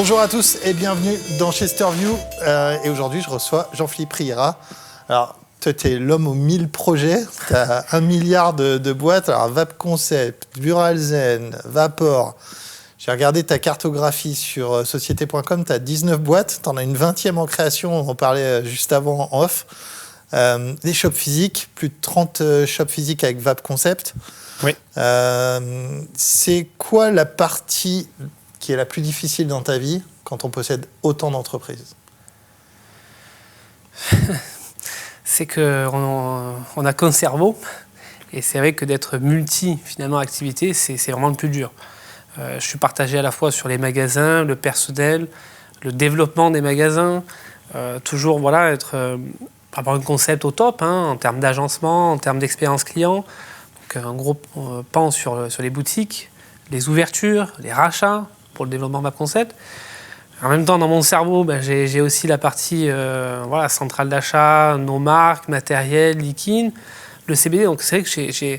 Bonjour à tous et bienvenue dans Chesterview. Et aujourd'hui, je reçois Jean-Philippe Riera. Alors, toi, tu es l'homme aux 1000 projets. Tu as 1 milliard de boîtes. Alors, Vap Concept, Buralzen, Vapor. J'ai regardé ta cartographie sur société.com. Tu as 19 boîtes. Tu en as une 20e en création. On en parlait juste avant en off. Des shops physiques, plus de 30 shops physiques avec Vap Concept. Oui. C'est quoi la partie qui est la plus difficile dans ta vie quand on possède autant d'entreprises? C'est qu'on n'a qu'un cerveau. Et c'est vrai que d'être finalement, activité, c'est vraiment le plus dur. Je suis partagé à la fois sur les magasins, le personnel, le développement des magasins. Toujours, voilà, avoir un concept au top, en termes d'agencement, en termes d'expérience client. Donc, un gros pan sur les boutiques, les ouvertures, les rachats pour le développement de Vap Concept. En même temps, dans mon cerveau, j'ai aussi la partie centrale d'achat, nos marques, matériel, liquide, le CBD. Donc c'est vrai que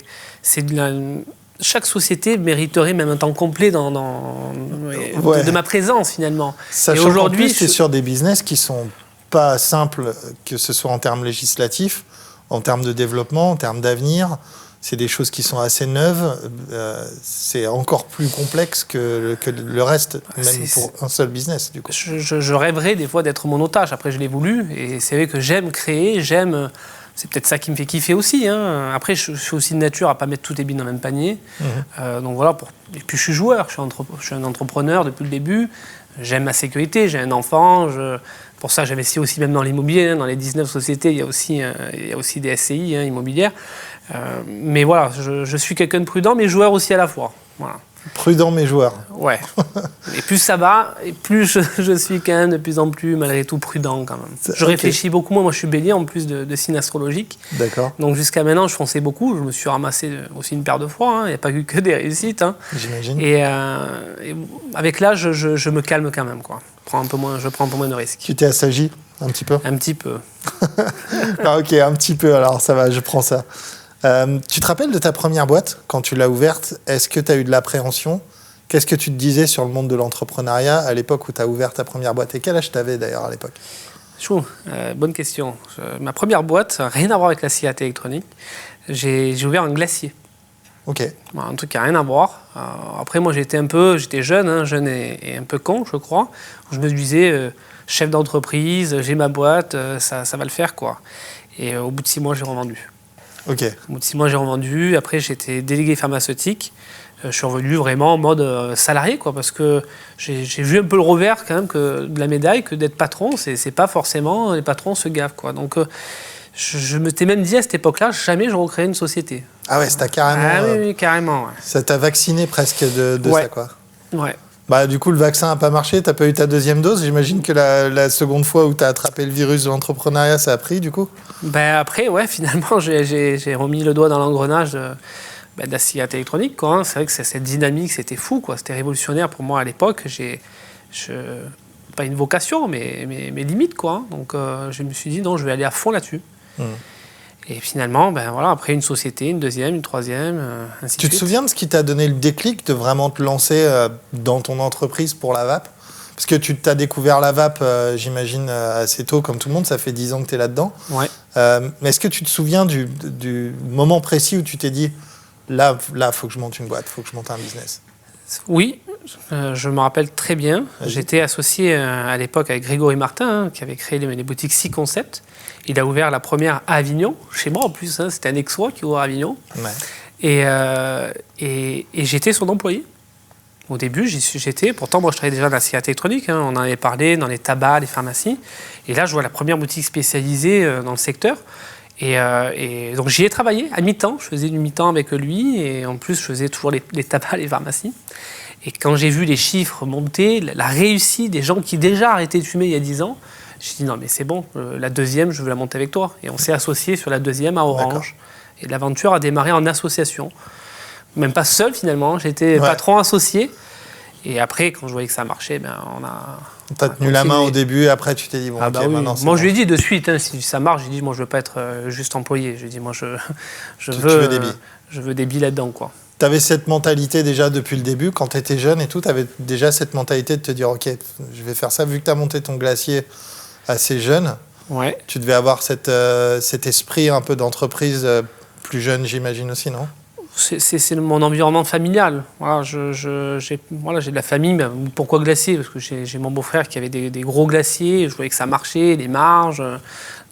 chaque société mériterait même un temps complet de ma présence finalement. Sachant qu'aujourd'hui, c'est sur des business qui sont pas simples, que ce soit en termes législatifs, en termes de développement, en termes d'avenir. C'est des choses qui sont assez neuves. C'est encore plus complexe que le reste, même pour un seul business. Du coup. Je rêverais des fois d'être mon otage. Après, je l'ai voulu. Et c'est vrai que j'aime créer, c'est peut-être ça qui me fait kiffer aussi. Après, je suis aussi de nature à ne pas mettre toutes les billes dans le même panier. Donc voilà. Et puis, je suis joueur. Je suis un entrepreneur depuis le début. J'aime ma sécurité. J'ai un enfant. Pour ça, j'investis aussi même dans l'immobilier. Dans les 19 sociétés, il y a aussi des SCI immobilières. Mais voilà, je suis quelqu'un de prudent, mais joueur aussi à la fois. Voilà. Prudent, mais joueur. Ouais. Et plus ça va, et plus je suis quand même de plus en plus, malgré tout, prudent quand même. Je réfléchis beaucoup moins. Moi, je suis bélier en plus de signes astrologiques. D'accord. Donc jusqu'à maintenant, je fonçais beaucoup. Je me suis ramassé aussi une paire de fois. Il n'y a pas eu que des réussites. J'imagine. Et avec l'âge, je me calme quand même, quoi. Je prends un peu moins de risques. Tu t'es assagi un petit peu? Un petit peu. Ok, un petit peu. Alors ça va, je prends ça. Tu te rappelles de ta première boîte, quand tu l'as ouverte? Est-ce que tu as eu de l'appréhension? Qu'est-ce que tu te disais sur le monde de l'entrepreneuriat à l'époque où tu as ouvert ta première boîte? Et quel âge tu avais d'ailleurs à l'époque? Bonne question. Ma première boîte, rien à voir avec la cigarette électronique. J'ai ouvert un glacier. Ok. Un truc qui n'a rien à voir. Après, moi, j'étais jeune, jeune et un peu con, je crois. Je me disais, chef d'entreprise, j'ai ma boîte, ça va le faire, quoi. Et au bout de 6 mois, j'ai revendu. Ok. Au bout de 6 mois, j'ai revendu. Après, j'étais délégué pharmaceutique. Je suis revenu vraiment en mode salarié, quoi, parce que j'ai vu un peu le revers quand même de la médaille, que d'être patron, c'est pas forcément les patrons se gavent, quoi. Donc, je me t'ai même dit à cette époque-là, jamais je recréerai une société. Ah ouais, c'était carrément. Oui, carrément. Ouais. Ça t'a vacciné presque de ouais. ça, quoi. Ouais. Bah, du coup, le vaccin n'a pas marché, t'as pas eu ta deuxième dose. J'imagine que la seconde fois où t'as attrapé le virus de l'entrepreneuriat, ça a pris, du coup. Après, ouais, finalement, j'ai remis le doigt dans l'engrenage de la cigarette électronique, quoi. C'est vrai que cette dynamique, c'était fou, quoi. C'était révolutionnaire pour moi à l'époque. Pas une vocation, mais limites, quoi. Donc, je me suis dit, non, je vais aller à fond là-dessus. Et finalement, après une société, une deuxième, une troisième, ainsi de suite. Tu te souviens de ce qui t'a donné le déclic de vraiment te lancer dans ton entreprise pour la vape? Parce que tu t'as découvert la vape, j'imagine, assez tôt, comme tout le monde, ça fait 10 ans que tu es là-dedans. Ouais. Mais est-ce que tu te souviens du moment précis où tu t'es dit, là, faut que je monte une boîte, faut que je monte un business? Oui, je me rappelle très bien. Vas-y. J'étais associé à l'époque avec Grégory Martin, qui avait créé les boutiques 6 Concept. Il a ouvert la première à Avignon, chez moi en plus. C'était un ex-roi qui ouvrait à Avignon. Ouais. Et j'étais son employé. Au début, j'étais. Pourtant, moi, je travaillais déjà dans la cigarette électronique. On en avait parlé dans les tabacs, les pharmacies. Et là, je vois la première boutique spécialisée dans le secteur. Et donc, j'y ai travaillé à mi-temps. Je faisais du mi-temps avec lui. Et en plus, je faisais toujours les tabacs, les pharmacies. Et quand j'ai vu les chiffres monter, la réussite des gens qui déjà arrêtaient de fumer il y a 10 ans, j'ai dit non, mais c'est bon, la deuxième, je veux la monter avec toi. Et on s'est associés sur la deuxième à Orange. D'accord. Et l'aventure a démarré en association. Même pas seul finalement, j'étais patron associé. Et après, quand je voyais que ça marchait, T'as tenu la main au début, et après tu t'es dit, bon, oui. maintenant c'est moi, bon. je lui ai dit de suite, si ça marche, j'ai dit, moi, je veux pas être juste employé. Je lui ai dit, moi, je veux des billes. Je veux des billes là-dedans, quoi. Tu avais cette mentalité déjà depuis le début, quand tu étais jeune et tout, tu avais déjà cette mentalité de te dire, OK, je vais faire ça, vu que tu as monté ton glacier assez jeune, Ouais. tu devais avoir cet esprit un peu d'entreprise plus jeune, j'imagine aussi, non? C'est mon environnement familial. Voilà, j'ai de la famille. Mais pourquoi glacier? Parce que j'ai mon beau-frère qui avait des gros glaciers. Je voyais que ça marchait, les marges.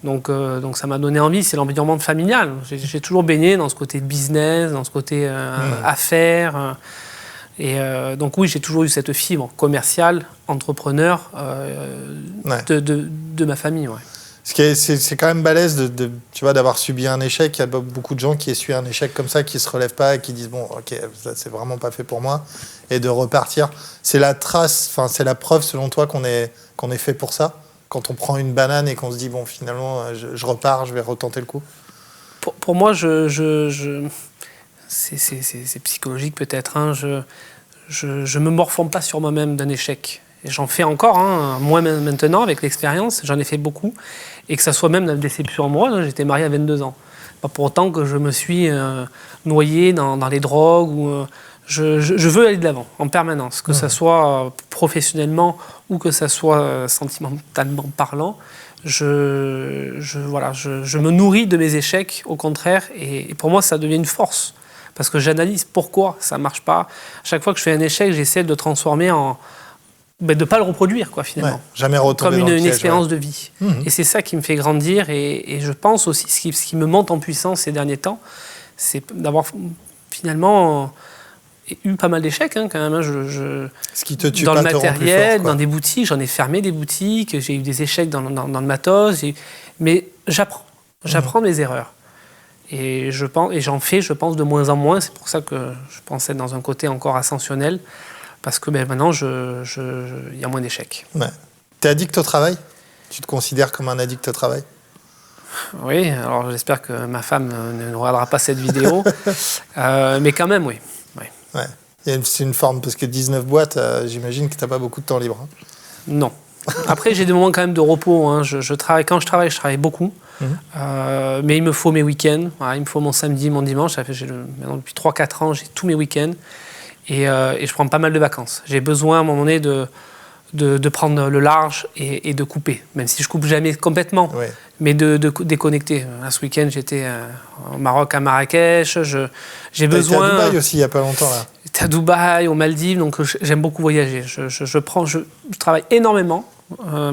Donc ça m'a donné envie. C'est l'environnement familial. J'ai toujours baigné dans ce côté business, dans ce côté affaires. Donc oui, j'ai toujours eu cette fibre commerciale, entrepreneur de ma famille. Ouais. C'est quand même balèze tu vois, d'avoir subi un échec. Il y a beaucoup de gens qui essuient un échec comme ça, qui ne se relèvent pas et qui disent bon, ok, ça c'est vraiment pas fait pour moi, et de repartir. C'est la trace, enfin c'est la preuve selon toi qu'on est fait pour ça. Quand on prend une banane et qu'on se dit bon, finalement, je repars, je vais retenter le coup. Pour moi, c'est psychologique peut-être. Hein, je me morfonds pas sur moi-même d'un échec. Et j'en fais encore, moins maintenant avec l'expérience, j'en ai fait beaucoup. Et que ça soit même la déception amoureuse, j'étais marié à 22 ans. Pas pour autant que je me suis noyé dans les drogues. Je veux aller de l'avant en permanence, que ça soit professionnellement ou que ça soit sentimentalement parlant. Je me nourris de mes échecs, au contraire, et pour moi, ça devient une force. Parce que j'analyse pourquoi ça ne marche pas. À chaque fois que je fais un échec, j'essaie de le transformer de ne pas le reproduire, quoi, finalement. Ouais, jamais retomber comme une expérience de vie. Et c'est ça qui me fait grandir. Et je pense aussi, ce qui me monte en puissance ces derniers temps, c'est d'avoir finalement eu pas mal d'échecs, quand même. Ce qui te tue dans pas le matériel, te rend plus fort, dans des boutiques, j'en ai fermé des boutiques, j'ai eu des échecs dans le matos. Mais j'apprends mes erreurs. Et j'en fais, je pense, de moins en moins. C'est pour ça que je pense être dans un côté encore ascensionnel. Parce que maintenant, il y a moins d'échecs. Ouais. Tu es addict au travail? Tu te considères comme un addict au travail? Oui, alors j'espère que ma femme ne regardera pas cette vidéo. Mais quand même, oui. Ouais. C'est une forme, parce que 19 boîtes, j'imagine que tu n'as pas beaucoup de temps libre. Hein. Non. Après, j'ai des moments quand même de repos. Hein. Quand je travaille beaucoup. Mais il me faut mes week-ends. Voilà, il me faut mon samedi, mon dimanche. Maintenant, depuis 3-4 ans, j'ai tous mes week-ends. Et je prends pas mal de vacances. J'ai besoin à un moment donné de prendre le large et de couper. Même si je coupe jamais complètement, mais de déconnecter. Ce week-end, j'étais au Maroc, à Marrakech. J'ai besoin... T'étais à Dubaï aussi, il n'y a pas longtemps. Là. J'étais à Dubaï, aux Maldives, donc j'aime beaucoup voyager. Je travaille énormément,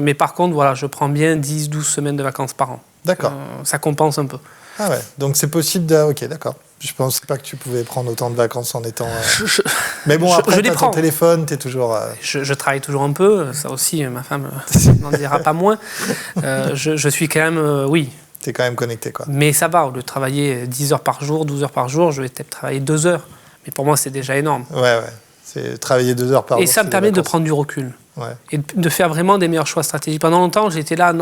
mais par contre, voilà, je prends bien 10-12 semaines de vacances par an. D'accord. Ça compense un peu. Ah ouais, donc c'est possible de... Ok, d'accord. Je ne pensais pas que tu pouvais prendre autant de vacances en étant... Mais bon, après, tu as ton téléphone, tu es toujours... Je travaille toujours un peu, ça aussi, ma femme n'en dira pas moins. Je suis quand même... oui. Tu es quand même connecté, quoi. Mais ça va, au lieu de travailler 10 heures par jour, 12 heures par jour, je vais peut-être travailler 2 heures. Mais pour moi, c'est déjà énorme. Ouais. C'est travailler 2 heures par jour. Et ça me permet de prendre du recul. Ouais. Et de faire vraiment des meilleurs choix stratégiques. Pendant longtemps, j'étais là,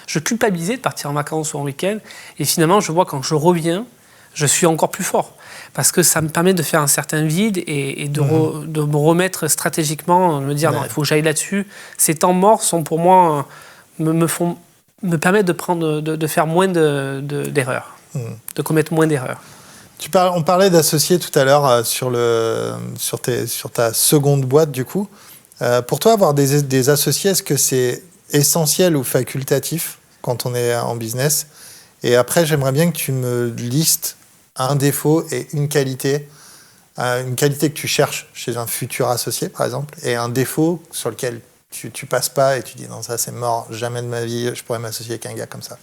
je culpabilisais de partir en vacances ou en week-end. Et finalement, je vois quand je reviens, je suis encore plus fort. Parce que ça me permet de faire un certain vide et de me remettre stratégiquement, de me dire non, il faut que j'aille là-dessus. Ces temps morts sont pour moi, me permettent de faire moins d'erreurs, de commettre moins d'erreurs. On parlait d'associés tout à l'heure sur ta seconde boîte, du coup. Pour toi, avoir des associés, est-ce que c'est essentiel ou facultatif quand on est en business? Et après, j'aimerais bien que tu me listes un défaut et une qualité que tu cherches chez un futur associé, par exemple, et un défaut sur lequel tu passes pas et tu dis non, ça c'est mort, jamais de ma vie, je pourrais m'associer avec un gars comme ça.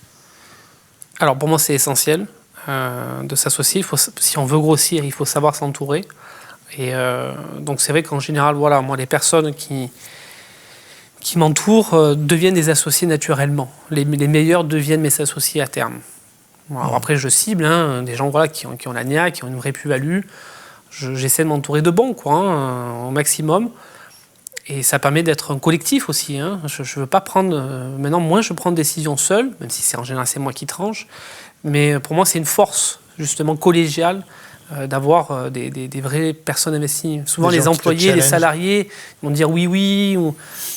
Alors pour moi, c'est essentiel de s'associer. Si on veut grossir, il faut savoir s'entourer. Et donc c'est vrai qu'en général, voilà, moi, les personnes qui m'entourent deviennent des associés naturellement. Les meilleurs deviennent mes associés à terme. Bon, après, je cible des gens qui ont la niaque, qui ont une vraie plus-value. J'essaie de m'entourer de bons, au maximum. Et ça permet d'être un collectif aussi. Je ne veux pas prendre... maintenant, moi, je prends des décisions seul, même si en général, c'est moi qui tranche. Mais pour moi, c'est une force, justement, collégiale, d'avoir des vraies personnes investies. Souvent, les employés, les salariés vont dire oui.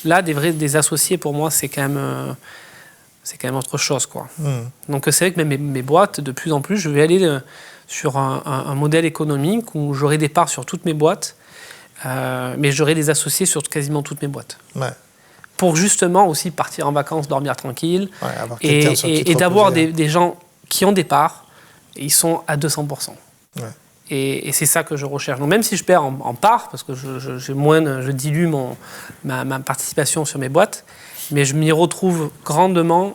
Là, des associés, pour moi, c'est quand même autre chose, quoi. Donc c'est vrai que même mes boîtes, de plus en plus, je vais aller sur un modèle économique où j'aurai des parts sur toutes mes boîtes, mais j'aurai des associés sur quasiment toutes mes boîtes. Ouais. Pour justement aussi partir en vacances, dormir tranquille, et d'avoir des gens qui ont des parts, et ils sont à 200%. Ouais. Et c'est ça que je recherche. Donc même si je perds en parts, parce que je dilue ma participation sur mes boîtes, mais je m'y retrouve grandement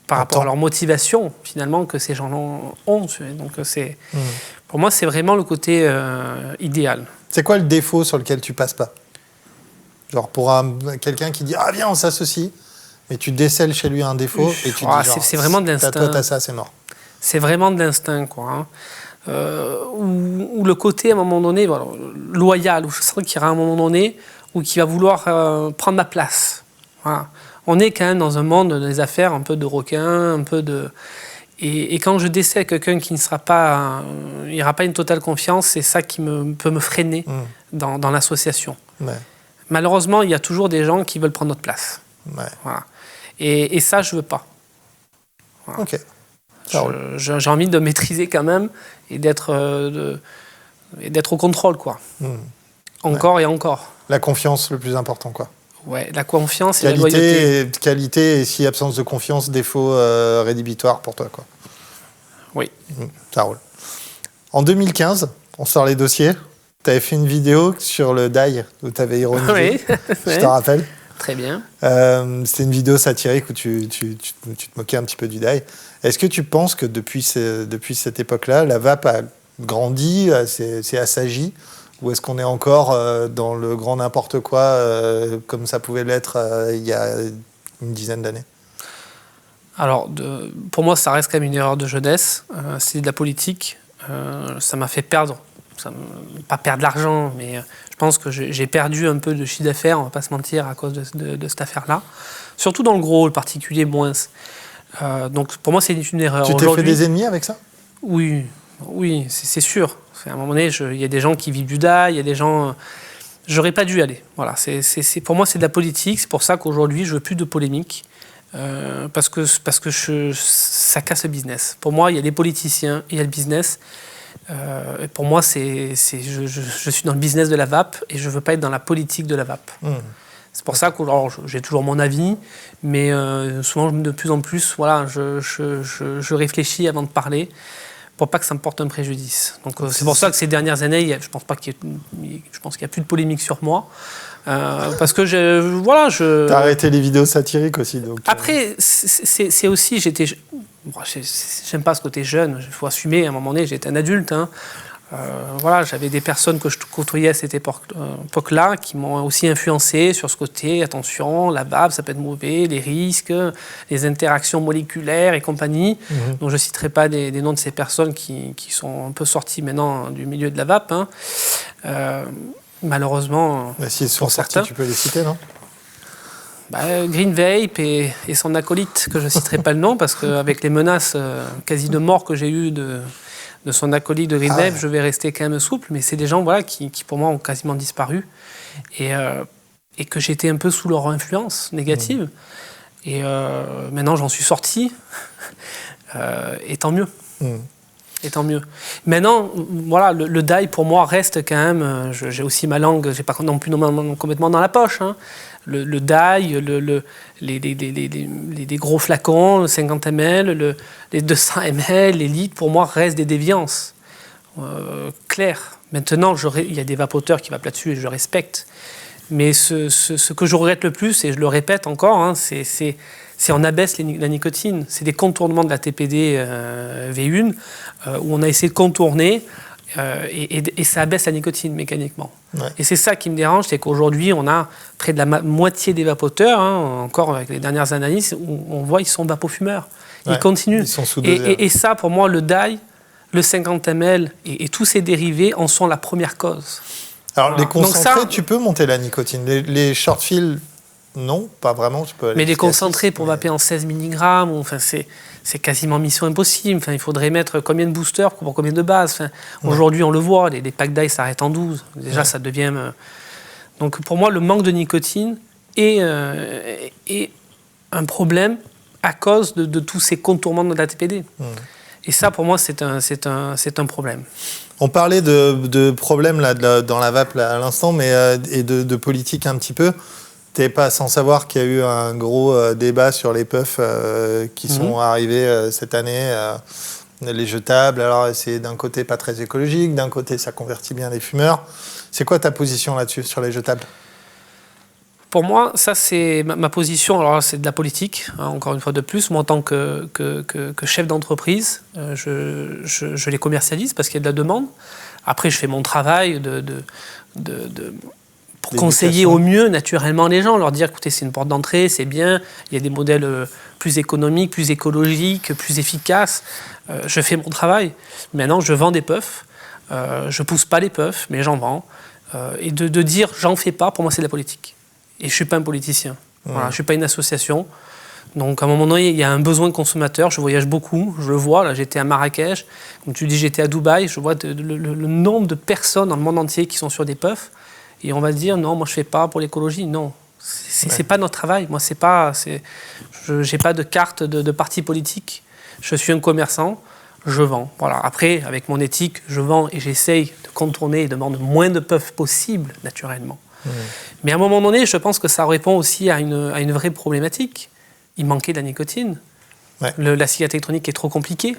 par rapport à leur motivation, finalement, que ces gens-là ont. Donc pour moi, c'est vraiment le côté idéal. C'est quoi le défaut sur lequel tu passes pas? Genre pour quelqu'un qui dit « Ah, viens, on s'associe », mais tu décèles chez lui un défaut et tu dis genre, c'est vraiment de l'instinct. Toi, t'as ça, c'est mort. C'est vraiment de l'instinct, quoi. Hein. Ou le côté, à un moment donné, voilà, loyal, où je sens qu'il y aura un moment donné où qui va vouloir prendre ma place. Voilà. On est quand même dans un monde des affaires, un peu de requin, un peu de... Et quand je décèle quelqu'un qui ne sera pas... il n'y aura pas une totale confiance, c'est ça qui peut me freiner dans l'association. Ouais. Malheureusement, il y a toujours des gens qui veulent prendre notre place. Ouais. Voilà. Et ça, je ne veux pas. Voilà. Ok. J'ai envie de maîtriser quand même et d'être au contrôle, quoi. Encore et encore. La confiance, le plus important, quoi. Ouais, la confiance et la loyauté. Qualité et si absence de confiance, défaut rédhibitoire pour toi, quoi. Oui. Ça roule. En 2015, on sort les dossiers. Tu avais fait une vidéo sur le DAI où tu avais ironisé. Oui. Je te rappelle. Très bien. C'était une vidéo satirique où tu te moquais un petit peu du DAI. Est-ce que tu penses que depuis cette époque-là, la VAP a grandi, s'est assagie, ou est-ce qu'on est encore dans le grand n'importe quoi comme ça pouvait l'être il y a une dizaine d'années? Alors, pour moi, ça reste quand même une erreur de jeunesse. C'est de la politique. Ça m'a fait perdre, pas perdre de l'argent, mais je pense que j'ai perdu un peu de chiffre d'affaires, on ne va pas se mentir, à cause de cette affaire-là. Surtout dans le gros, le particulier, moins. Donc pour moi, c'est une erreur. Tu t'es fait des ennemis avec ça? Oui, c'est sûr. À un moment donné, il y a des gens qui vivent du DAI, il y a des gens... J'aurais pas dû aller. Voilà, pour moi, c'est de la politique. C'est pour ça qu'aujourd'hui, je veux plus de polémique. Parce que ça casse le business. Pour moi, il y a les politiciens, il y a le business. Et pour moi, je suis dans le business de la VAP et je ne veux pas être dans la politique de la VAP. C'est pour ça que j'ai toujours mon avis, mais souvent, de plus en plus, voilà, je réfléchis avant de parler pour pas que ça me porte un préjudice. Donc c'est pour ça que ces dernières années, je pense qu'il n'y a plus de polémique sur moi. Parce que T'as arrêté les vidéos satiriques aussi. Donc, Après, c'est aussi, j'aime pas ce côté jeune, il faut assumer, à un moment donné, j'étais un adulte. Hein. Voilà, j'avais des personnes que je côtoyais à cette époque-là qui m'ont aussi influencé sur ce côté, attention, la VAP, ça peut être mauvais, les risques, les interactions moléculaires et compagnie. Donc je ne citerai pas des noms de ces personnes qui sont un peu sorties maintenant du milieu de la VAP. Hein. Malheureusement, si ils sont sortis, tu peux les citer, non? Green Vape et son acolyte, que je ne citerai pas le nom, parce qu'avec les menaces quasi de mort que j'ai eues de son acolyte de Green Vape, je vais rester quand même souple, mais c'est des gens qui pour moi, ont quasiment disparu, et que j'étais un peu sous leur influence négative. Et maintenant, j'en suis sorti, et tant mieux. Et tant mieux. Maintenant, voilà, le DAI, pour moi, reste quand même... j'ai aussi ma langue, j'ai pas non plus complètement dans la poche. Hein. Le DAI, les gros flacons, le 50 ml, les 200 ml, les litres, pour moi, restent des déviances. Claires. Maintenant, il y a des vapoteurs qui vapent là-dessus et je respecte. Mais ce que je regrette le plus, et je le répète encore, hein, c'est on abaisse la nicotine. C'est des contournements de la TPD V1 où on a essayé de contourner et ça abaisse la nicotine mécaniquement. Ouais. Et c'est ça qui me dérange, c'est qu'aujourd'hui, on a près de la moitié des vapoteurs, hein, encore avec les dernières analyses, où on voit qu'ils sont vapofumeurs. Ils continuent. Ils sont et ça, pour moi, le DAI, le 50 ml et tous ces dérivés en sont la première cause. Alors, les concentrés, tu peux monter la nicotine. Les short fill, non, pas vraiment. Tu peux aller, mais les concentrés pour vaper en 16 mg, enfin, c'est quasiment mission impossible. Enfin, il faudrait mettre combien de boosters pour combien de bases. Enfin, aujourd'hui, on le voit, les packs d'ail s'arrêtent en 12. Déjà, ça devient... Donc, pour moi, le manque de nicotine est un problème à cause de tous ces contournements de la TPD. Et ça, pour moi, c'est un problème. On parlait de problèmes là, dans la vape là, à l'instant, mais et de politique un petit peu. Tu n'es pas sans savoir qu'il y a eu un gros débat sur les puffs qui sont arrivés cette année, les jetables. Alors, c'est d'un côté pas très écologique, d'un côté ça convertit bien les fumeurs. C'est quoi ta position là-dessus, sur les jetables ? Pour moi, ça c'est ma position. Alors c'est de la politique, hein, encore une fois de plus. Moi, en tant que chef d'entreprise, je les commercialise parce qu'il y a de la demande. Après, je fais mon travail pour conseiller au mieux naturellement les gens, leur dire écoutez, c'est une porte d'entrée, c'est bien, il y a des modèles plus économiques, plus écologiques, plus efficaces. Je fais mon travail. Maintenant, je vends des puffs. Je pousse pas les puffs, mais j'en vends. Et de dire j'en fais pas, pour moi, c'est de la politique. Et je ne suis pas un politicien. Voilà, je ne suis pas une association. Donc, à un moment donné, il y a un besoin consommateur. Je voyage beaucoup, je le vois. Là, j'étais à Marrakech. Comme tu dis, j'étais à Dubaï. Je vois le nombre de personnes dans le monde entier qui sont sur des puffs. Et on va se dire, non, moi, je ne fais pas pour l'écologie. Non, ce n'est pas notre travail. Moi, je n'ai pas de carte de parti politique. Je suis un commerçant. Je vends. Voilà. Après, avec mon éthique, je vends et j'essaye de contourner et de vendre le moins de puffs possible, naturellement. Mais à un moment donné, je pense que ça répond aussi à une vraie problématique. Il manquait de la nicotine. La cigarette électronique est trop compliquée.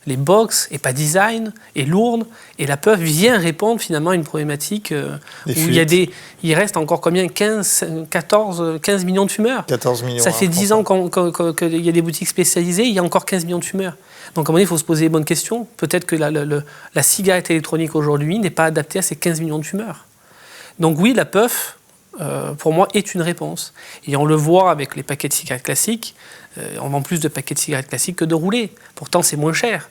Les box n'est pas design, est lourde. Et la puff vient répondre finalement à une problématique où il reste encore combien 15 millions de fumeurs. 14 millions. Ça fait 10 ans qu'il y a des boutiques spécialisées, il y a encore 15 millions de fumeurs. Donc à un moment donné, il faut se poser les bonnes questions. Peut-être que la cigarette électronique aujourd'hui n'est pas adaptée à ces 15 millions de fumeurs. Donc oui, la puff, pour moi, est une réponse. Et on le voit avec les paquets de cigarettes classiques. On vend plus de paquets de cigarettes classiques que de roulés. Pourtant, c'est moins cher.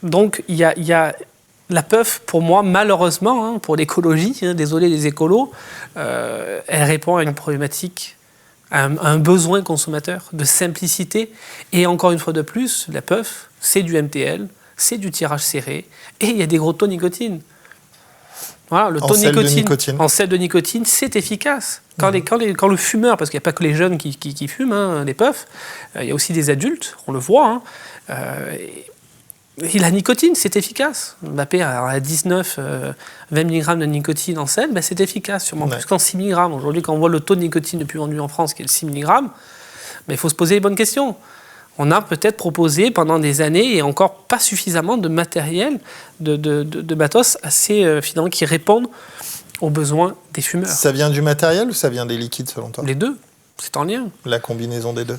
Donc, il y a la puff, pour moi, malheureusement, hein, pour l'écologie, hein, désolé les écolos, elle répond à une problématique, à un besoin consommateur de simplicité. Et encore une fois de plus, la puff, c'est du MTL, c'est du tirage serré, et il y a des gros taux de nicotine. Voilà, le taux de nicotine en sel de nicotine, c'est efficace. Quand le fumeur, parce qu'il n'y a pas que les jeunes qui fument, hein, les puffs, il y a aussi des adultes, on le voit. Hein, et la nicotine, c'est efficace. Mbappé a 19, 20 mg de nicotine en sel, ben c'est efficace, sûrement plus qu'en 6 mg. Aujourd'hui, quand on voit le taux de nicotine le plus vendu en France, qui est de 6 mg, ben il faut se poser les bonnes questions. On a peut-être proposé pendant des années, et encore pas suffisamment de matériel, de matos assez finalement qui répondent aux besoins des fumeurs. Ça vient du matériel ou ça vient des liquides selon toi ? Les deux, c'est en lien. La combinaison des deux.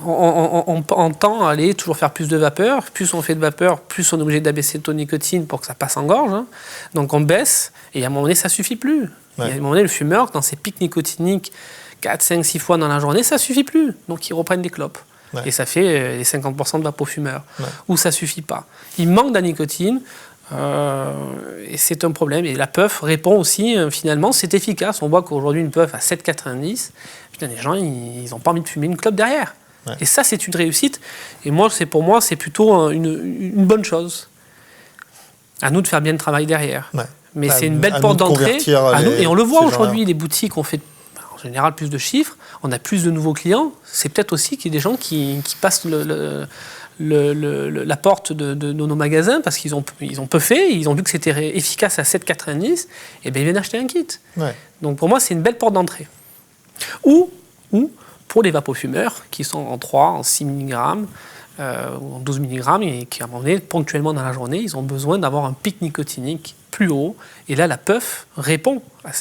On tend à aller toujours faire plus de vapeur. Plus on fait de vapeur, plus on est obligé d'abaisser le taux de nicotine pour que ça passe en gorge. Hein. Donc on baisse, et à un moment donné, ça ne suffit plus. Et à un moment donné, le fumeur, dans ses pics nicotiniques, 4, 5, 6 fois dans la journée, ça ne suffit plus. Donc ils reprennent des clopes. Et ça fait les 50% de vapofumeurs. Ou ça ne suffit pas. Il manque de la nicotine, et c'est un problème. Et la puff répond aussi, finalement, c'est efficace. On voit qu'aujourd'hui, une puff à 7,90, putain, les gens, ils n'ont pas envie de fumer une clope derrière. Et ça, c'est une réussite. Et pour moi, c'est plutôt une bonne chose. À nous de faire bien le travail derrière. Mais c'est une belle porte d'entrée. Et on le voit aujourd'hui, les boutiques ont fait en général plus de chiffres, on a plus de nouveaux clients. C'est peut-être aussi qu'il y a des gens qui passent la porte de nos magasins parce qu'ils ont peu fait, ils ont vu que c'était efficace à 7,90, et bien ils viennent acheter un kit. Donc pour moi, c'est une belle porte d'entrée. Ou pour les vapofumeurs qui sont en 3, en 6 mg, ou en 12 mg, et qui, à un moment donné, ponctuellement dans la journée, ils ont besoin d'avoir un pic nicotinique plus haut. Et là, la puff répond à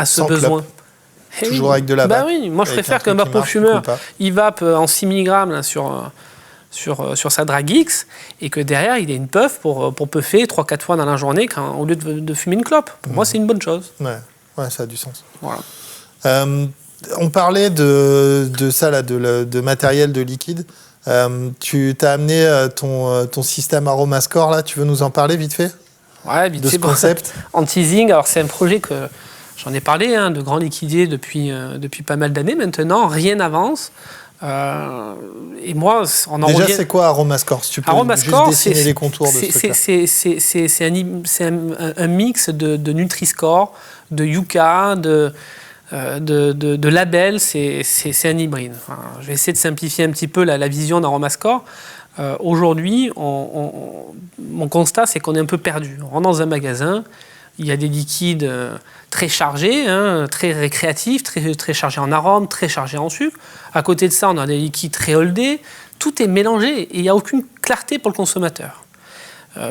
ce besoin. Toujours avec de la vape. Oui, moi je préfère qu'un vapofumeur, il vape en 6 mg là, sur sa Drag X, et que derrière, il ait une puff pour puffer 3-4 fois dans la journée au lieu de fumer une clope. Pour moi, c'est une bonne chose. Ouais, ça a du sens. Voilà. On parlait de ça, là, de matériel, de liquide. Tu t'as amené ton système AromaScore, là. Tu veux nous en parler vite fait ? Ouais, vite de fait. Ce concept. En teasing, alors c'est un projet que j'en ai parlé, de grand liquidier depuis pas mal d'années maintenant. Rien n'avance. Et moi, déjà, c'est quoi AromaScore ? Si tu peux juste dessiner les contours de ce truc-là. C'est un mix de Nutri-Score, de Yuka, de labels. C'est un hybride. Enfin, je vais essayer de simplifier un petit peu la vision d'AromaScore. Aujourd'hui, mon constat, c'est qu'on est un peu perdu. On rentre dans un magasin, il y a des liquides très chargés, très récréatifs, très chargés en arômes, très chargés en sucre. À côté de ça, on a des liquides très oldés. Tout est mélangé et il n'y a aucune clarté pour le consommateur.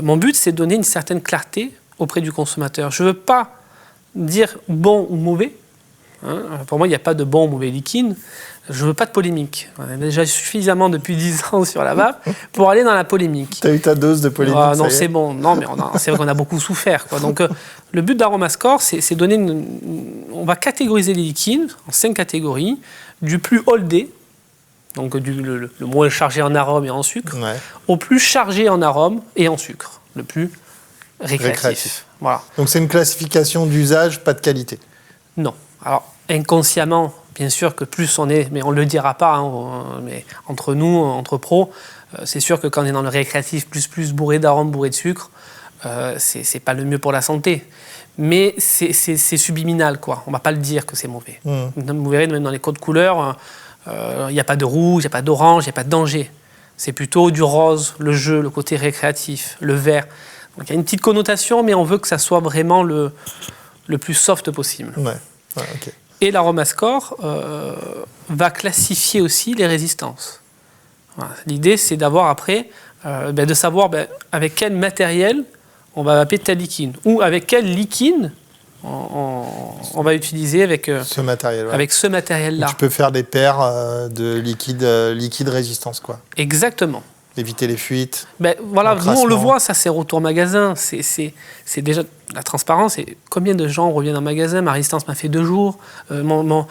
Mon but, c'est de donner une certaine clarté auprès du consommateur. Je ne veux pas dire bon ou mauvais. Pour moi, il n'y a pas de bon ou mauvais liquide. Je ne veux pas de polémique. On a déjà suffisamment depuis 10 ans sur la vape pour aller dans la polémique. Tu as eu ta dose de polémique. Non, c'est bon. Non, mais c'est vrai qu'on a beaucoup souffert, quoi. Donc, le but d'Aromascore, c'est donner on va catégoriser les liquides en 5 catégories, du plus oldé, donc le moins chargé en arôme et en sucre, au plus chargé en arôme et en sucre, le plus récréatif. Voilà. Donc c'est une classification d'usage, pas de qualité. Non. Alors, inconsciemment, bien sûr que plus on est, mais on ne le dira pas, mais entre nous, entre pros, c'est sûr que quand on est dans le récréatif plus bourré d'arômes, bourré de sucre, c'est pas le mieux pour la santé. Mais c'est subliminal, quoi. On ne va pas le dire que c'est mauvais. Vous verrez, même dans les codes couleurs, il n'y a pas de rouge, il n'y a pas d'orange, il n'y a pas de danger. C'est plutôt du rose, le jeu, le côté récréatif, le vert. Donc il y a une petite connotation, mais on veut que ça soit vraiment le plus soft possible. Okay. Et l'Aromascore va classifier aussi les résistances. Voilà. L'idée, c'est d'avoir après, de savoir avec quel matériel on va vaper tel liquide, ou avec quel liquide on va utiliser avec ce matériel. Avec ce matériel-là. Tu peux faire des paires de liquide résistance, quoi. Exactement. Éviter les fuites. Voilà, nous on le voit, ça c'est retour magasin, c'est déjà la transparence. Et combien de gens reviennent en magasin, ma résistance m'a fait 2 jours, mon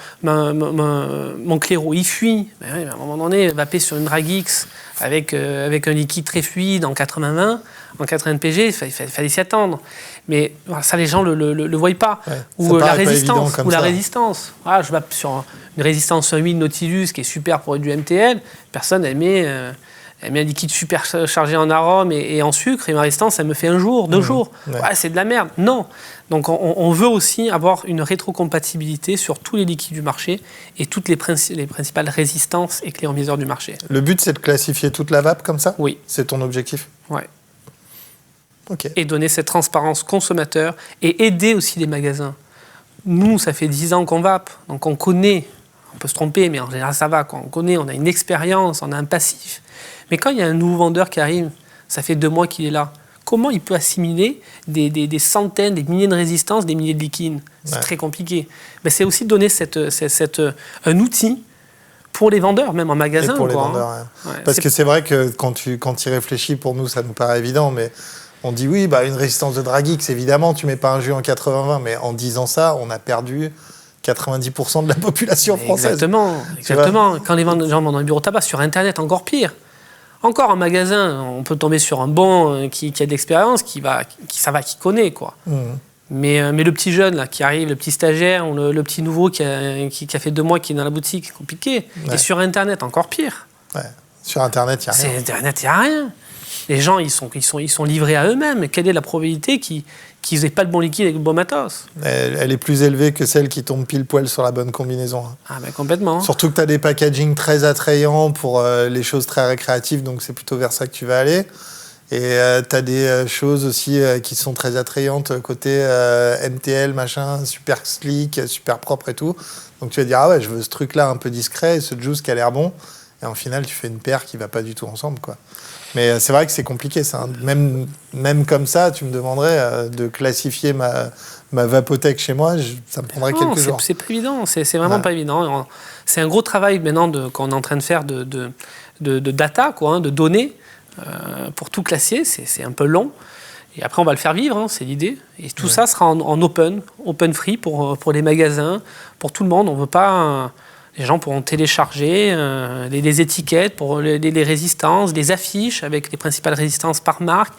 clairon il fuit. À un moment donné, vaper sur une Dragix avec un liquide très fluide en 80-20, en 80 pg, il fallait s'y attendre. Mais ça, les gens le voient pas. Ou la résistance. Je vape sur une résistance 8 Nautilus qui est super pour du MTL. Personne aimait. Elle met un liquide super chargé en arôme et en sucre, et ma résistance, elle me fait 1 jour, 2 jours. C'est de la merde. Non. Donc, on veut aussi avoir une rétrocompatibilité sur tous les liquides du marché et toutes les principales résistances et cléomiseurs du marché. Le but, c'est de classifier toute la vape comme ça ? Oui. C'est ton objectif ? Oui. OK. Et donner cette transparence consommateur et aider aussi les magasins. Nous, ça fait 10 ans qu'on vape, donc on connaît. On peut se tromper, mais en général, ça va. On connaît, on a une expérience, on a un passif. Mais quand il y a un nouveau vendeur qui arrive, ça fait 2 mois qu'il est là, comment il peut assimiler des centaines, des milliers de résistances, des milliers de liquides ? C'est très compliqué. Mais c'est aussi donner un outil pour les vendeurs, même en magasin. Et pour les vendeurs, Parce que c'est vrai que quand tu y réfléchis, pour nous, ça nous paraît évident, mais on dit oui, une résistance de Dragix, évidemment, tu mets pas un jus en 80-20, mais en disant ça, on a perdu 90% de la population française. Exactement. Quand les gens vendent dans le bureau de tabac, sur Internet, encore pire. Encore en magasin, on peut tomber sur un bon qui a de l'expérience, qui connaît, quoi. Mais le petit jeune là, qui arrive, le petit stagiaire, ou le petit nouveau qui a fait 2 mois qui est dans la boutique, c'est compliqué. Et sur Internet, encore pire. Sur Internet, il n'y a rien. Sur Internet, il n'y a rien. Les gens, ils sont livrés à eux-mêmes. Quelle est la probabilité qu'ils n'aient pas le bon liquide avec le bon matos ? Elle est plus élevée que celle qui tombe pile poil sur la bonne combinaison. Complètement. Surtout que tu as des packagings très attrayants pour les choses très récréatives, donc c'est plutôt vers ça que tu vas aller. Et tu as des choses aussi qui sont très attrayantes côté MTL, machin, super slick, super propre et tout. Donc tu vas dire, je veux ce truc-là un peu discret, ce juice qui a l'air bon. Et en final, tu fais une paire qui ne va pas du tout ensemble, quoi. Mais c'est vrai que c'est compliqué, ça. Même comme ça, tu me demanderais de classifier ma vapothèque chez moi, ça me prendrait quelques jours. C'est pas évident, c'est vraiment pas évident. C'est un gros travail maintenant qu'on est en train de faire de data, quoi, de données, pour tout classer. C'est un peu long. Et après, on va le faire vivre, c'est l'idée. Et tout ça sera en open free pour les magasins, pour tout le monde. On veut pas... Les gens pourront télécharger les étiquettes pour les résistances, des affiches avec les principales résistances par marque.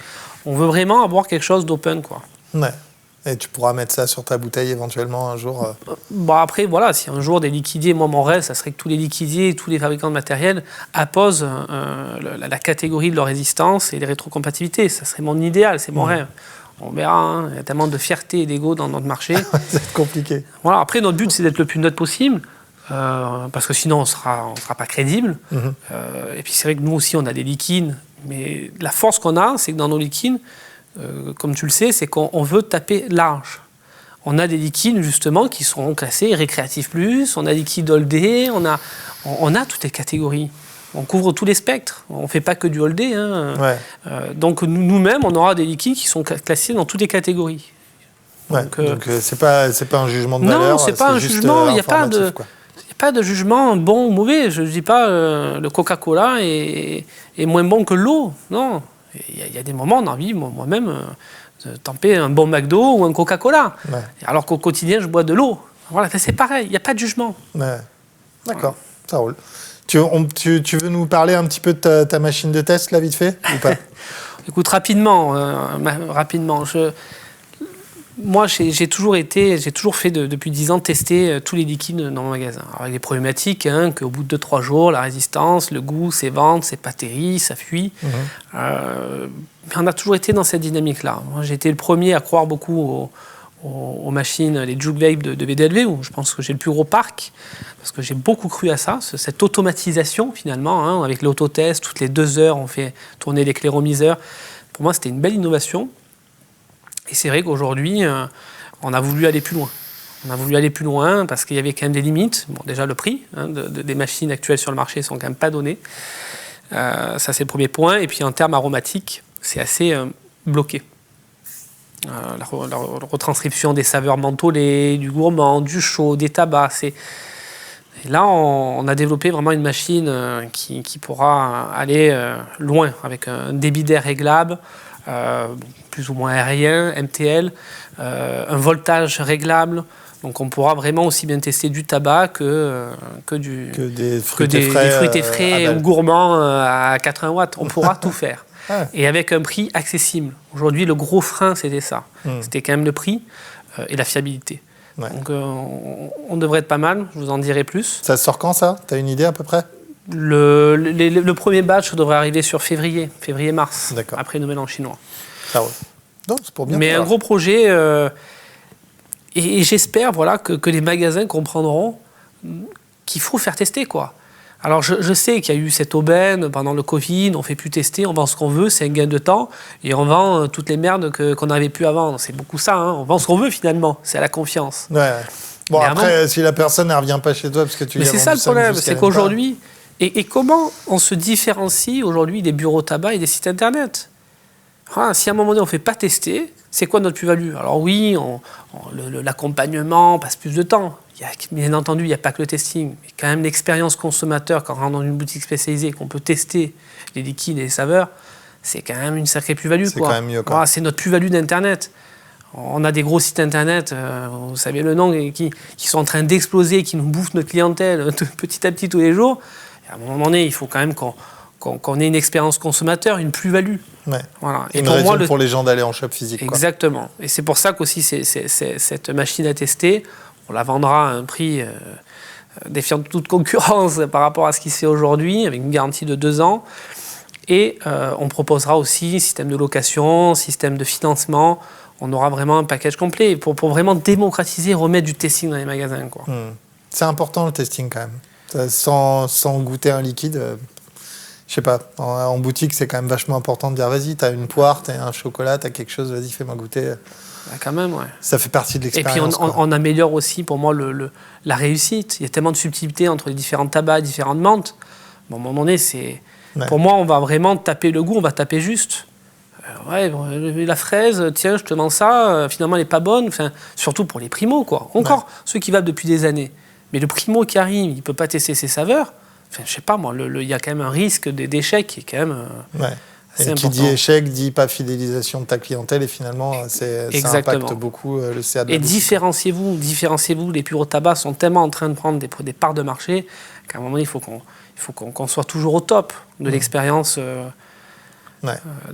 On veut vraiment avoir quelque chose d'open, quoi. Et tu pourras mettre ça sur ta bouteille éventuellement un jour. Après, voilà, si un jour des liquidiers, moi mon rêve, ça serait que tous les liquidiers, tous les fabricants de matériel apposent la catégorie de leur résistance et les rétrocompatibilités. Ça serait mon idéal, c'est mon rêve. On verra, il y a tellement de fierté et d'ego dans notre marché. C'est compliqué. Voilà, après, notre but, c'est d'être le plus neutre possible. parce que sinon on sera pas crédible. Et puis c'est vrai que nous aussi on a des liquines, mais la force qu'on a, c'est que dans nos liquines, comme tu le sais, c'est qu'on veut taper large. On a des liquines justement qui sont classés Récréatif Plus, on a des liquides holdés, on a toutes les catégories. On couvre tous les spectres, on ne fait pas que du holdé. Donc nous-mêmes, on aura des liquides qui sont classés dans toutes les catégories. Donc c'est pas un jugement de valeur. Non, c'est pas un jugement, il n'y a pas de jugement bon ou mauvais. Je ne dis pas le Coca-Cola est moins bon que l'eau. Non, il y a des moments, on a envie, moi-même, de tenter un bon McDo ou un Coca-Cola. Alors qu'au quotidien, je bois de l'eau. Voilà, c'est pareil, il n'y a pas de jugement. D'accord, ça roule. Tu veux nous parler un petit peu de ta machine de test, là, vite fait, ou pas? Écoute, rapidement. Moi, j'ai toujours fait depuis 10 ans tester tous les liquides dans mon magasin. Alors, avec des problématiques, qu'au bout de 2-3 jours, la résistance, le goût, c'est vente, c'est pas terrible, ça fuit. Mais on a toujours été dans cette dynamique-là. Moi, j'ai été le premier à croire beaucoup aux machines, les Juke Vape de BDLV, où je pense que j'ai le plus gros parc, parce que j'ai beaucoup cru à ça, cette automatisation finalement, avec l'autotest, toutes les 2 heures, on fait tourner l'éclairomiseur. Pour moi, c'était une belle innovation. Et c'est vrai qu'aujourd'hui, on a voulu aller plus loin. On a voulu aller plus loin parce qu'il y avait quand même des limites. Bon, déjà, le prix des machines actuelles sur le marché ne sont quand même pas donnés. Ça, c'est le premier point. Et puis, en termes aromatiques, c'est assez bloqué. La retranscription des saveurs mentholées, du gourmand, du chaud, des tabacs. Et là, on a développé vraiment une machine qui pourra aller loin avec un débit d'air réglable, plus ou moins aérien, MTL, un voltage réglable. Donc on pourra vraiment aussi bien tester du tabac que des fruités frais ou gourmands à 80 watts. On pourra tout faire. Et avec un prix accessible. Aujourd'hui, le gros frein, c'était ça. C'était quand même le prix et la fiabilité. Donc on devrait être pas mal, je vous en dirai plus. Ça sort quand, ça? Tu as une idée à peu près? Le premier batch devrait arriver sur février-mars, après le Nouvel An chinois. Ah ouais. Non, c'est pour bien. Mais un gros projet, et j'espère que les magasins comprendront qu'il faut faire tester, quoi. Alors je sais qu'il y a eu cette aubaine pendant le Covid, on ne fait plus tester, on vend ce qu'on veut, c'est un gain de temps, et on vend toutes les merdes qu'on n'avait plus à vendre. C'est beaucoup ça, on vend ce qu'on veut finalement, c'est à la confiance. Bon, mais après, si la personne ne revient pas chez toi parce que tu lui as vendu ça. Mais c'est ça le problème, c'est qu'aujourd'hui, et comment on se différencie aujourd'hui des bureaux tabac et des sites internet? Si à un moment donné on ne fait pas tester, c'est quoi notre plus-value? Alors oui, l'accompagnement passe plus de temps. Bien entendu, il n'y a pas que le testing, mais quand même l'expérience consommateur quand on rentre dans une boutique spécialisée, qu'on peut tester les liquides et les saveurs, c'est quand même une sacrée plus-value. C'est quand même mieux. C'est notre plus-value d'Internet. On a des gros sites Internet, vous savez le nom, qui sont en train d'exploser, qui nous bouffent notre clientèle petit à petit tous les jours. Et à un moment donné, il faut quand même qu'on ait une expérience consommateur, une plus-value. Voilà. Et pour moi, pour les gens d'aller en shop physique. Exactement. Et c'est pour ça qu'aussi cette machine à tester, on la vendra à un prix défiant de toute concurrence par rapport à ce qui se fait aujourd'hui, avec une garantie de 2 ans. Et on proposera aussi système de location, système de financement. On aura vraiment un package complet pour vraiment démocratiser, remettre du testing dans les magasins. C'est important le testing quand même. Sans goûter un liquide, je sais pas, en boutique c'est quand même vachement important de dire vas-y, t'as une poire, t'as un chocolat, t'as quelque chose, vas-y fais-moi goûter. Quand même, Ça fait partie de l'expérience. Et puis on améliore aussi pour moi la réussite. Il y a tellement de subtilité entre les différents tabacs, différentes menthes. Bon, à un moment donné, pour moi, on va vraiment taper le goût, on va taper juste. La fraise, tiens, je te vends ça, finalement, elle n'est pas bonne. Enfin, surtout pour les primos, quoi. Encore, ceux qui vapent depuis des années. Mais le primo qui arrive, il ne peut pas tester ses saveurs. Enfin, je sais pas, moi, il y a quand même un risque d'échec qui est quand même assez important. Qui dit échec, dit pas fidélisation de ta clientèle, et finalement, ça impacte beaucoup le CA de la boutique. Différenciez-vous. Les bureaux de tabac sont tellement en train de prendre des parts de marché qu'à un moment donné, il faut qu'on soit toujours au top de l'expérience.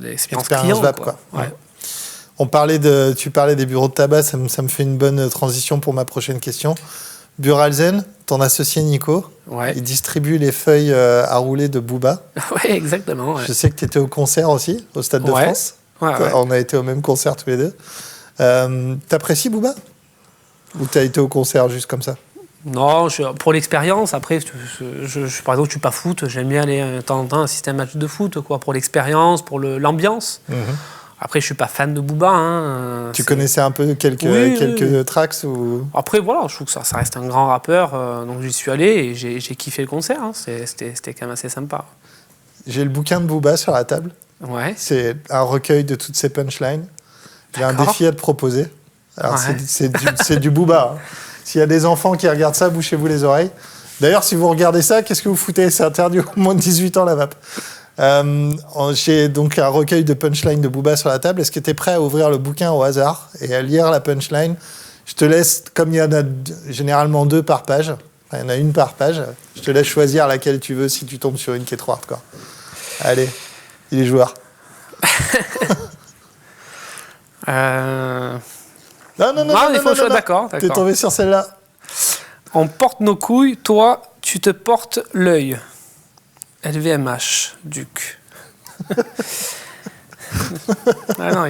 Expérience vape, quoi. Tu parlais des bureaux de tabac, ça me fait une bonne transition pour ma prochaine question. Buralzen, ton associé Nico, il distribue les feuilles à rouler de Booba. Oui, exactement. Je sais que tu étais au concert aussi, au Stade de France. On a été au même concert tous les deux. T'apprécies Booba? Ou t'as été au concert juste comme ça? Non, pour l'expérience, après, par exemple, je suis pas foot, j'aime bien aller de temps en temps assister à un match de foot, quoi, pour l'expérience, pour l'ambiance. Après, je suis pas fan de Booba. Hein, tu connaissais un peu quelques tracks ou... Après, voilà, je trouve que ça reste un grand rappeur, donc j'y suis allé et j'ai kiffé le concert. Hein, c'était quand même assez sympa. J'ai le bouquin de Booba sur la table. Ouais. C'est un recueil de toutes ses punchlines. J'ai un défi à te proposer. Alors, c'est du Booba. Hein. S'il y a des enfants qui regardent ça, bouchez-vous les oreilles. D'ailleurs, si vous regardez ça, qu'est-ce que vous foutez? C'est interdit au moins de 18 ans, la vape. J'ai donc un recueil de punchlines de Booba sur la table. Est-ce que tu es prêt à ouvrir le bouquin au hasard et à lire la punchline? Je te laisse, comme il y en a généralement 2 par page, enfin, il y en a une par page, je te laisse choisir laquelle tu veux si tu tombes sur une qui est trop hardcore. Allez, il est joueur. Non, il faut que je sois d'accord. T'es tombé sur celle-là. On porte nos couilles, toi, tu te portes l'œil. LVMH, Duc. Ah non,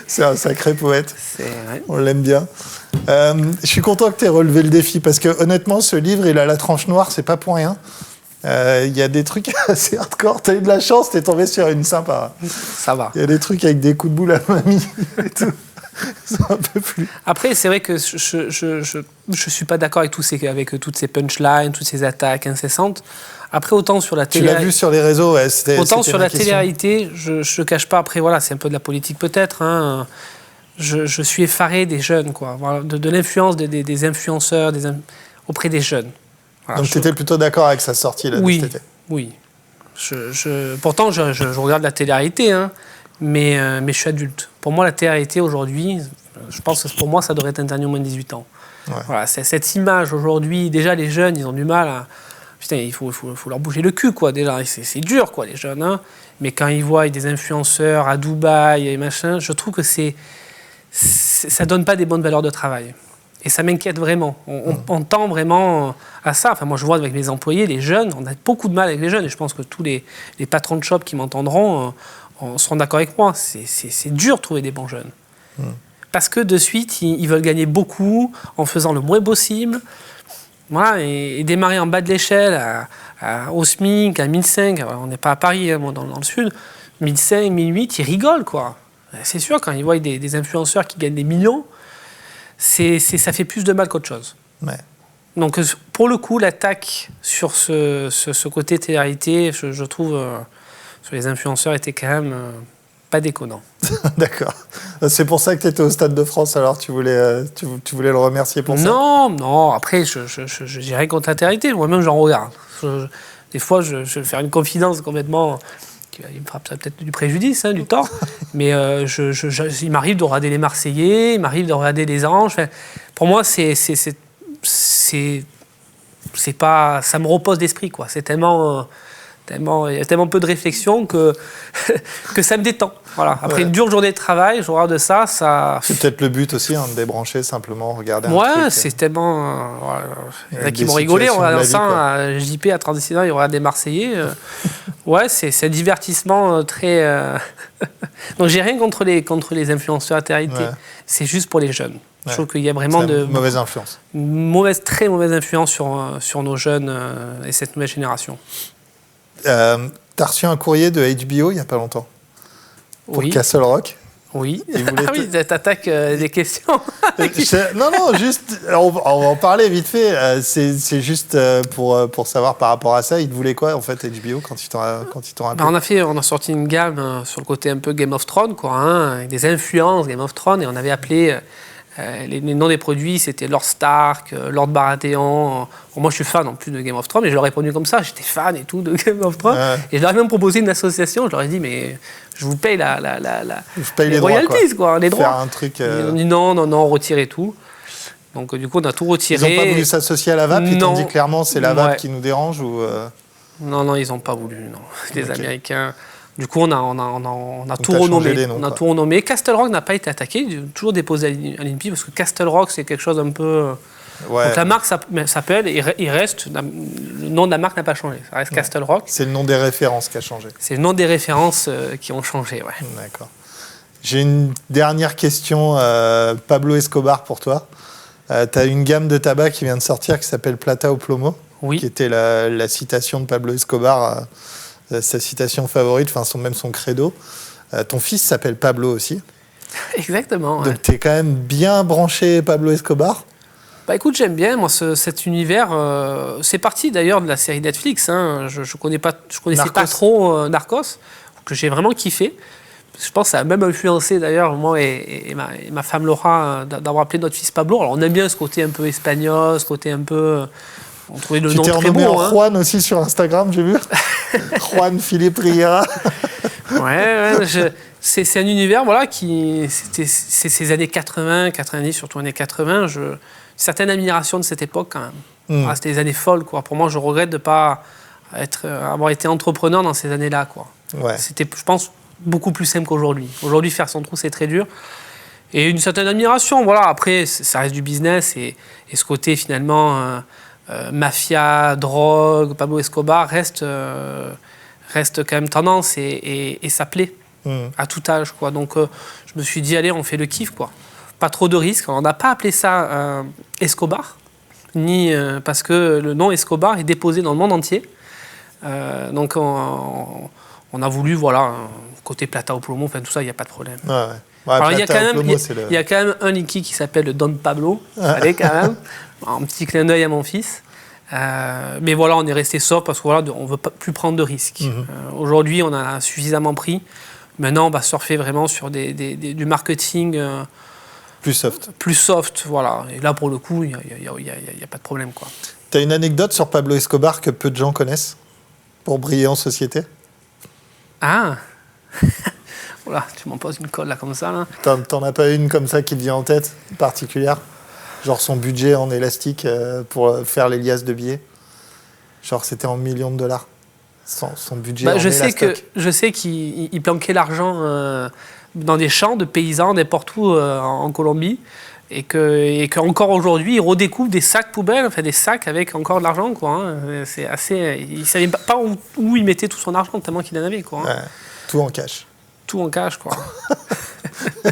c'est un sacré poète. Ouais. On l'aime bien. Je suis content que tu aies relevé le défi parce que honnêtement, ce livre, il a la tranche noire, c'est pas pour rien. Il y a des trucs assez hardcore. T'as eu de la chance, t'es tombé sur une sympa. Ça va. Il y a des trucs avec des coups de boule à mamie et tout. C'est un peu plus. Après, c'est vrai que je suis pas d'accord avec toutes ces punchlines, toutes ces attaques incessantes. Après, autant sur la télé... Tu l'as vu sur les réseaux, ouais, autant sur la télé-réalité, je ne cache pas. Après, voilà, c'est un peu de la politique peut-être. Hein. Je suis effaré des jeunes, quoi. Voilà, de l'influence des influenceurs auprès des jeunes. Voilà, donc, tu étais plutôt d'accord avec sa sortie là, oui, de cet été. Oui. Pourtant, je regarde la télé-réalité, hein, mais je suis adulte. Pour moi, la télé-réalité, aujourd'hui, je pense que pour moi, ça devrait être interdit au moins de 18 ans. Ouais. Voilà, cette image, aujourd'hui, déjà, les jeunes, ils ont du mal à... Putain, il faut leur bouger le cul, quoi, déjà. C'est dur, quoi, les jeunes. Hein. Mais quand ils voient des influenceurs à Dubaï et machin, je trouve que ça donne pas des bonnes valeurs de travail. Et ça m'inquiète vraiment. On tend vraiment à ça. Enfin, moi, je vois avec mes employés, les jeunes, on a beaucoup de mal avec les jeunes. Et je pense que tous les patrons de shop qui m'entendront seront d'accord avec moi. C'est dur de trouver des bons jeunes. Parce que de suite, ils veulent gagner beaucoup en faisant le moins possible. Voilà, et démarrer en bas de l'échelle au SMIC, à 1005. Alors, on n'est pas à Paris, hein, moi, dans le sud. 1005, 1008, ils rigolent, quoi. C'est sûr, quand ils voient des influenceurs qui gagnent des millions, ça fait plus de mal qu'autre chose. Ouais. Donc, pour le coup, l'attaque sur ce côté télé-réalité, je trouve, sur les influenceurs, était quand même pas déconnant. D'accord. C'est pour ça que tu étais au Stade de France, alors tu voulais le remercier pour ça? Non. Après, je n'ai rien contre la télé-réalité. Moi-même, j'en regarde. Des fois, je vais faire une confidence complètement... Il me fera peut-être du préjudice, hein, du tort, mais il m'arrive de regarder les Marseillais, il m'arrive de regarder les Anges. Enfin, pour moi, c'est pas, ça me repose d'esprit, quoi. C'est tellement, il y a tellement peu de réflexion que ça me détend. Voilà. Après une dure journée de travail, je regarde ça. C'est peut-être le but aussi, hein, de débrancher simplement, regarder un truc. Ouais, c'est tellement... il y en a qui m'ont rigolé en regardant ça à JP à 36 ans, il regarde des Marseillais. Ouais, c'est un divertissement très... Donc j'ai rien contre les influenceurs à télé-réalité. Ouais. C'est juste pour les jeunes. Ouais. Je trouve qu'il y a vraiment mauvaise influence. Très mauvaise influence sur nos jeunes et cette nouvelle génération. T'as reçu un courrier de HBO il n'y a pas longtemps pour Castle Rock. Oui. Oui, t'attaques des questions. Non, juste, on va en parler vite fait. C'est juste pour savoir par rapport à ça, ils te voulaient quoi en fait HBO quand ils t'ont appelé? On a sorti une gamme sur le côté un peu Game of Thrones, quoi, hein, avec des influences Game of Thrones, et on avait appelé les noms des produits, c'était Lord Stark, Lord Baratheon. Moi, je suis fan en plus de Game of Thrones, mais je leur ai répondu comme ça. J'étais fan et tout de Game of Thrones. Et je leur ai même proposé une association. Je leur ai dit, mais je vous paye les royalties, quoi, les droits. Faire un truc. Ils ont dit non, retirez tout. Donc, du coup, on a tout retiré. Ils n'ont pas voulu s'associer à la VAP? Ils t'ont dit clairement, c'est la VAP qui nous dérange ou Non, ils n'ont pas voulu. Non. Les Américains. Du coup, on a tout renommé. On a tout renommé. Castle Rock n'a pas été attaqué, toujours déposé à l'INPI, parce que Castle Rock, c'est quelque chose un peu... Ouais. Donc la marque s'appelle, il reste, le nom de la marque n'a pas changé, ça reste Castle Rock. C'est le nom des références qui a changé. C'est le nom des références qui ont changé, ouais. D'accord. J'ai une dernière question, Pablo Escobar, pour toi. Tu as une gamme de tabac qui vient de sortir qui s'appelle Plata au Plomo, Oui. qui était la citation de Pablo Escobar, sa citation favorite, enfin même son credo. Ton fils s'appelle Pablo aussi. Exactement. Donc tu es quand même bien branché Pablo Escobar. Bah écoute, j'aime bien moi cet univers. C'est parti d'ailleurs de la série Netflix. Hein. Je connaissais pas trop Narcos, que j'ai vraiment kiffé. Je pense que ça a même influencé d'ailleurs moi et ma femme Laura d'avoir appelé notre fils Pablo. Alors on aime bien ce côté un peu espagnol, ce côté un peu... On trouvait le nom très beau. En Juan aussi sur Instagram, j'ai vu. Juan Philippe Riera. C'est un univers voilà, c'est ces années 80, 90, surtout années 80. Certaine admiration de cette époque quand même. Voilà, c'était des années folles. Quoi. Pour moi, je regrette de ne pas avoir été entrepreneur dans ces années-là. Quoi. Ouais. C'était, je pense, beaucoup plus simple qu'aujourd'hui. Aujourd'hui, faire son trou, c'est très dur. Et une certaine admiration. Voilà. Après, ça reste du business. Et ce côté, finalement, mafia, drogue, Pablo Escobar reste quand même tendance et ça plaît à tout âge. Quoi. Donc, je me suis dit, allez, on fait le kiff. Quoi. Pas trop de risques. On n'a pas appelé ça Escobar, parce que le nom Escobar est déposé dans le monde entier. Donc, on a voulu, voilà, côté Plata au Plomo, enfin tout ça, il n'y a pas de problème. Ouais. Alors, il y a quand même un liquide qui s'appelle le Don Pablo. Allez, quand même. Un petit clin d'œil à mon fils. Mais voilà, on est resté sobre parce qu'on ne veut plus prendre de risques. Aujourd'hui, on a suffisamment pris. Maintenant, on va surfer vraiment sur du marketing plus soft. Plus soft, voilà. Et là, pour le coup, il n'y a pas de problème. Tu as une anecdote sur Pablo Escobar que peu de gens connaissent pour briller en société? Ah voilà, tu m'en poses une colle là comme ça. Là. T'en as pas une comme ça qui te vient en tête, particulière? Genre son budget en élastique pour faire les liasses de billets? Genre c'était en millions de dollars, son budget en élastique. Je sais qu'il planquait l'argent dans des champs de paysans n'importe où en Colombie et qu'encore aujourd'hui, il redécouvre des sacs poubelles, enfin des sacs avec encore de l'argent. C'est assez, il ne savait pas où il mettait tout son argent tellement qu'il en avait. Quoi, ouais, tout en cash. Tout en cash, quoi.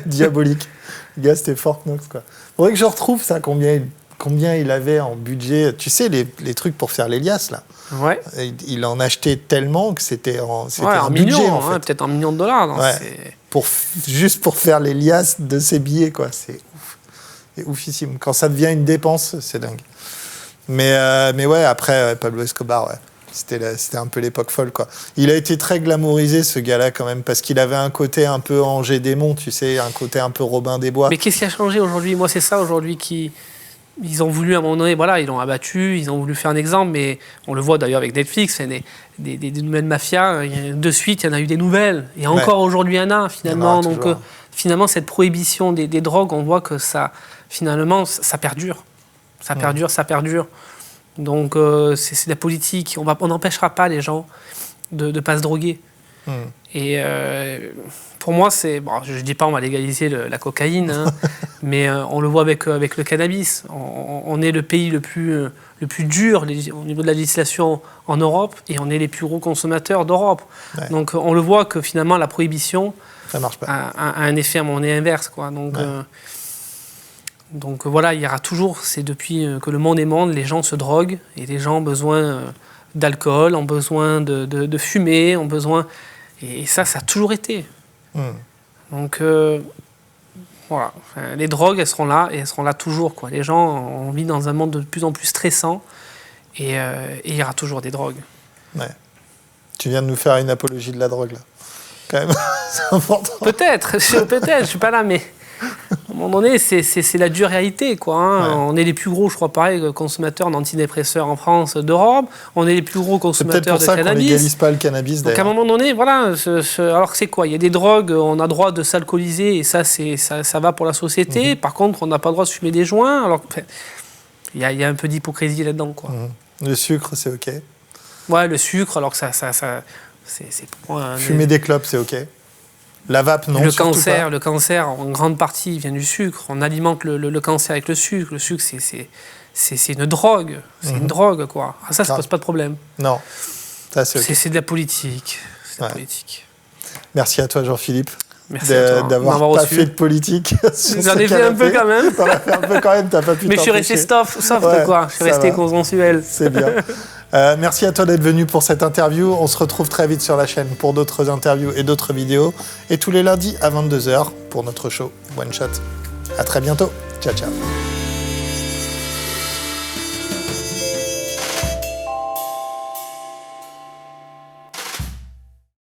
Diabolique. Le gars, c'était Fort Knox, quoi. Faudrait que je retrouve ça, combien il avait en budget. Tu sais, les trucs pour faire les liasses, là. Ouais. Il en achetait tellement que c'était un budget, million, en fait. Peut-être en millions de dollars. Non, juste pour faire les liasses de ses billets, quoi. C'est ouf. C'est oufissime. Quand ça devient une dépense, c'est dingue. Mais ouais, après, Pablo Escobar, ouais. C'était un peu l'époque folle, quoi. Il a été très glamourisé, ce gars-là, quand même, parce qu'il avait un côté un peu Angers Démon, tu sais, un côté un peu Robin des Bois. Mais qu'est-ce qui a changé aujourd'hui? Moi, c'est ça, aujourd'hui, ils ont voulu, à un moment donné, voilà, ils l'ont abattu, ils ont voulu faire un exemple, mais on le voit d'ailleurs avec Netflix, des nouvelles mafias, de suite, il y en a eu des nouvelles. Et encore aujourd'hui, il y en a, finalement. Donc, finalement, cette prohibition des drogues, on voit que ça, finalement, ça perdure. Ça perdure. Donc, c'est la politique. On n'empêchera pas les gens de ne pas se droguer. Et pour moi, je ne dis pas on va légaliser la cocaïne, hein, mais on le voit avec le cannabis. On est le pays le plus dur au niveau de la législation en Europe et on est les plus gros consommateurs d'Europe. Ouais. Donc, on le voit que finalement, la prohibition ça marche pas. A un effet à mon nez inverse. Quoi. Donc voilà, il y aura toujours, c'est depuis que le monde est monde, les gens se droguent et les gens ont besoin d'alcool, ont besoin de fumer, ont besoin... Et ça a toujours été. Donc voilà, les drogues, elles seront là et elles seront là toujours. Quoi. Les gens, on vit dans un monde de plus en plus stressant et il y aura toujours des drogues. Ouais. Tu viens de nous faire une apologie de la drogue, là. Quand même, c'est important. Peut-être, je suis pas là, mais... À un moment donné, c'est la dure réalité. Quoi, hein. Ouais. On est les plus gros, je crois, pareil, consommateurs d'antidépresseurs en France, d'Europe. On est les plus gros consommateurs de cannabis. C'est peut-être pour ça qu'on légalise pas le cannabis, d'ailleurs. Donc à un moment donné, voilà. Alors c'est quoi? Il y a des drogues, on a droit de s'alcooliser et ça va pour la société. Par contre, on n'a pas le droit de fumer des joints. Alors il y a un peu d'hypocrisie là-dedans. Quoi. Le sucre, c'est OK. Ouais, le sucre, alors que c'est pour moi... Fumer des clopes, c'est OK. La vape, non. Le cancer, en grande partie, vient du sucre. On alimente le cancer avec le sucre. Le sucre, c'est une drogue. C'est une drogue, quoi. Ah, ça pose pas de problème. Non. Ça, c'est de la politique. C'est de la politique. Merci à toi, Jean-Philippe. d'avoir pas fait de politique. J'en ai fait un peu quand même. T'en as fait un peu quand même, t'as pas pu. Mais je suis resté soft quoi. Je suis resté consensuel. C'est bien. Merci à toi d'être venu pour cette interview. On se retrouve très vite sur la chaîne pour d'autres interviews et d'autres vidéos. Et tous les lundis à 22h pour notre show One Shot. À très bientôt. Ciao, ciao.